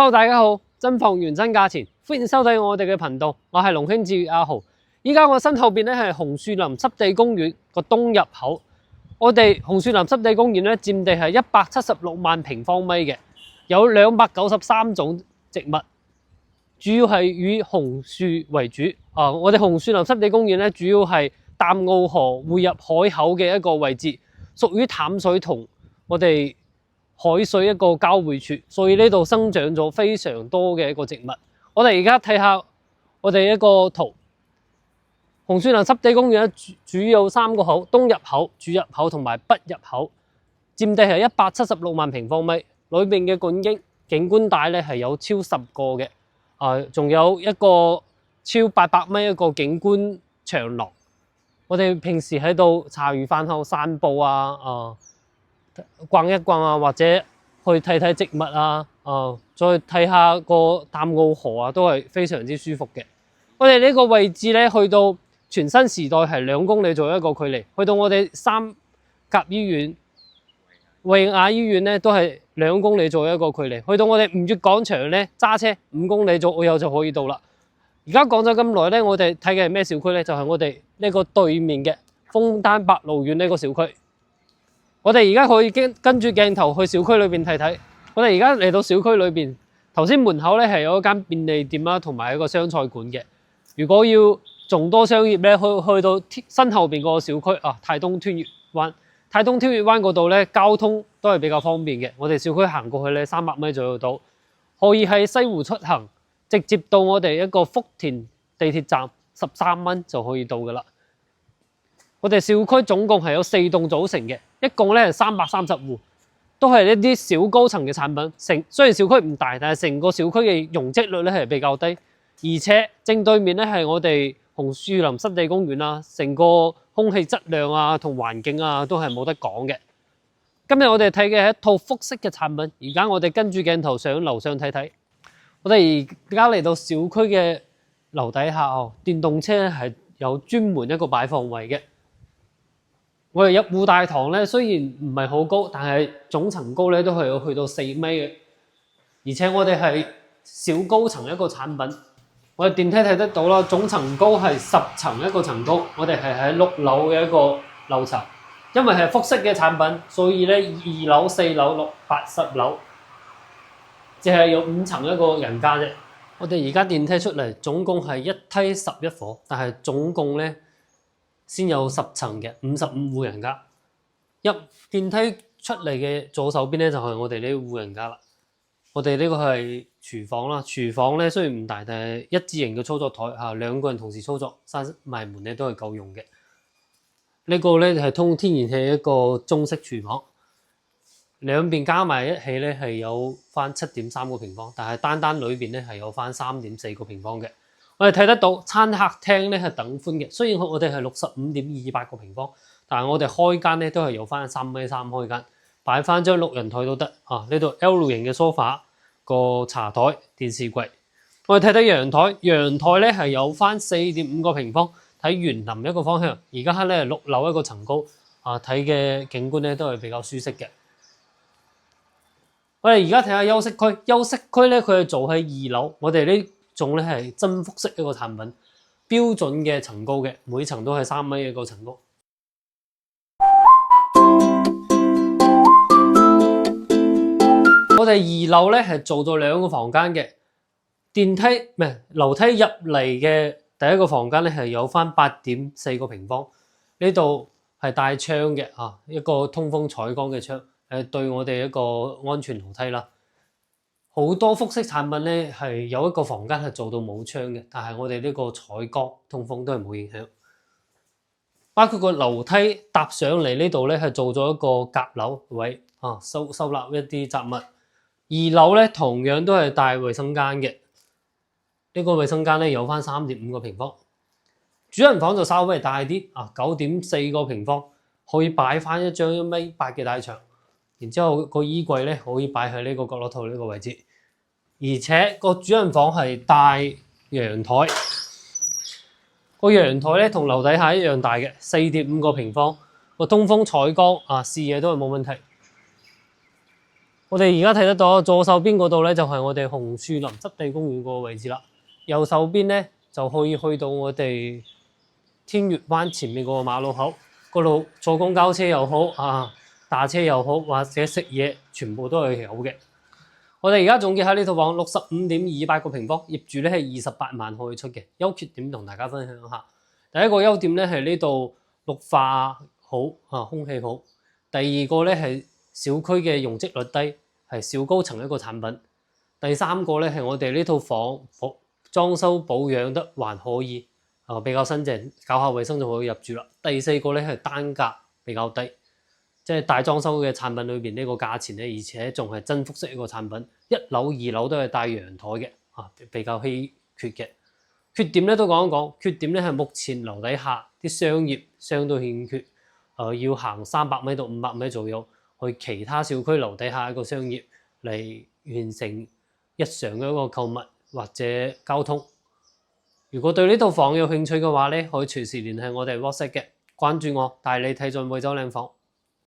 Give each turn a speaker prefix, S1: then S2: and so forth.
S1: Hello， 大家好，真房原真價錢，歡迎收睇我哋嘅頻道，我係龍興置業阿豪。依家我身後邊咧係紅樹林濕地公園個東入口。我哋紅樹林濕地公園咧佔地係176萬平方米嘅，有293種植物，主要係以紅樹為主。我哋紅樹林濕地公園咧主要係淡澳河匯入海口嘅一個位置，屬於淡水同我哋海水一個交匯處，所以呢度生長咗非常多嘅一個植物。我哋而家睇下我哋一個圖，紅樹林濕地公園主要3個口：東入口、主入口同埋北入口，佔地係176萬平方米。裏面嘅景觀帶咧係有超10個嘅，仲有一個超800米一個景觀長廊。我哋平時喺度茶餘飯後散步逛一逛啊，或者去睇睇植物啊，再睇下個淡澳河啊，都係非常之舒服嘅。我哋呢個位置咧，去到全新時代係2公里左右一個距離，去到我哋三甲醫院、維雅醫院咧都係2公里左右一個距離，去到我哋吳越廣場咧揸車5公里左右就可以到啦。而家講咗咁耐咧，我哋睇嘅係咩小區咧？就係我哋呢個對面嘅楓丹白露苑呢個小區。我哋而家可以跟住鏡頭去小區裏邊睇睇。我哋而家嚟到小區裏邊，頭先門口咧係有一間便利店啦，同埋一個湘菜館嘅。如果要眾多商業咧，去到身後邊個小區泰東天悅灣。泰東天悅灣嗰度咧，交通都係比較方便嘅。我哋小區行過去咧300米左右到，可以喺西湖出行，直接到我哋一個福田地鐵站，13蚊就可以到噶啦。我哋小區總共係有4棟組成嘅，一共咧係330戶，都係一啲小高層嘅產品。雖然小區唔大，但係成個小區嘅容積率咧係比較低，而且正對面咧係我哋紅樹林濕地公園啦，成個空氣質量啊同環境啊都係冇得講嘅。今日我哋睇嘅係一套複式嘅產品，而家我哋跟住鏡頭上樓上睇睇。我哋而家嚟到小區嘅樓底下電動車係有專門一個擺放位嘅。我哋入戶大堂咧，雖然唔係好高，但係總層高咧都係有去到4米嘅，而且我哋係小高層一個產品。我哋電梯睇得到啦，總層高係10層一個層高，我哋係喺6樓嘅一個樓層。因為係複式嘅產品，所以咧2樓、4樓、6、8、10樓，淨係有5層一個人家啫。我哋而家電梯出嚟，總共係1梯11伙，但係總共咧先有10層嘅55戶人家。入電梯出嚟嘅左手邊咧就係我哋呢戶人家啦。我哋呢個係廚房啦，廚房咧雖然唔大，但係一字型嘅操作台2個人同時操作，閂埋門咧都係夠用嘅。呢個咧係通天然氣一個中式廚房，兩邊加埋一起咧係有翻7.3個平方，但係單裏邊咧係有翻3.4個平方嘅。我哋睇得到餐客廳咧係等寬嘅，雖然我哋係65.28個平方，但係我哋開間咧都係有翻3.3米開間，擺翻張6人台都得。呢度 L 型嘅梳化，個茶台、電視櫃。我哋睇睇陽台，陽台咧係有翻4.5個平方，睇園林一個方向。而家咧6樓一個層高，睇嘅景觀咧都係比較舒適嘅。我哋而家睇下休息區，休息區咧佢係做喺2樓，我哋呢種咧係真複式一個產品，標準嘅層高嘅，每層都係3米一個層高。我哋2樓咧係做咗2個房間嘅，電梯唔係樓梯入嚟嘅第一個房間咧係有翻8.4個平方，呢度係帶窗嘅一個通風採光嘅窗，對我哋一個安全樓梯啦。好多複式產品咧係有一個房間係做到冇窗嘅，但係我哋呢個採光通風都係冇影響。包括個樓梯搭上嚟呢度咧係做咗一個夾樓位收納一啲雜物。2樓咧同樣都係帶衛生間嘅，呢個衛生間咧有翻3.5個平方。主人房就稍微大啲9.4個平方，可以擺翻一張1.8米嘅大牆。然之後個衣櫃咧可以擺喺呢個角落頭呢個位置，而且個主人房係帶陽台，個陽台咧同樓底下一樣大嘅4.5個平方，個通風採光視野都係冇問題。我哋而家睇得到左手邊嗰度咧就係我哋紅樹林濕地公園嗰個位置啦，右手邊咧就可以去到我哋天悅灣前面嗰個馬路口嗰度，坐公交車又好打車又好，或者食嘢，全部都係有嘅。我哋而家總結下呢套房65.28個平方，業主咧係28萬可以出嘅。優缺點同大家分享下。第一個優點咧係呢度綠化好空氣好。第二個咧係小區嘅容積率低，係小高層一個產品。第三個咧係我哋呢套房裝修保養得還可以，比較新淨，搞下衛生就可以入住啦。第四個咧係單價比較低，即係大裝修嘅產品裏邊呢個價錢咧，而且仲係增幅式一個產品。一樓、2樓都係帶陽台嘅，比較稀缺嘅。缺點咧都講一講，缺點咧係目前樓底下啲商業相對欠缺，要行300米到500米左右去其他小區樓底下一個商業嚟完成日常嘅一個購物或者交通。如果對呢套房有興趣嘅話咧，可以隨時聯繫我哋 WhatsApp 嘅，關注我帶你睇盡惠州靚房。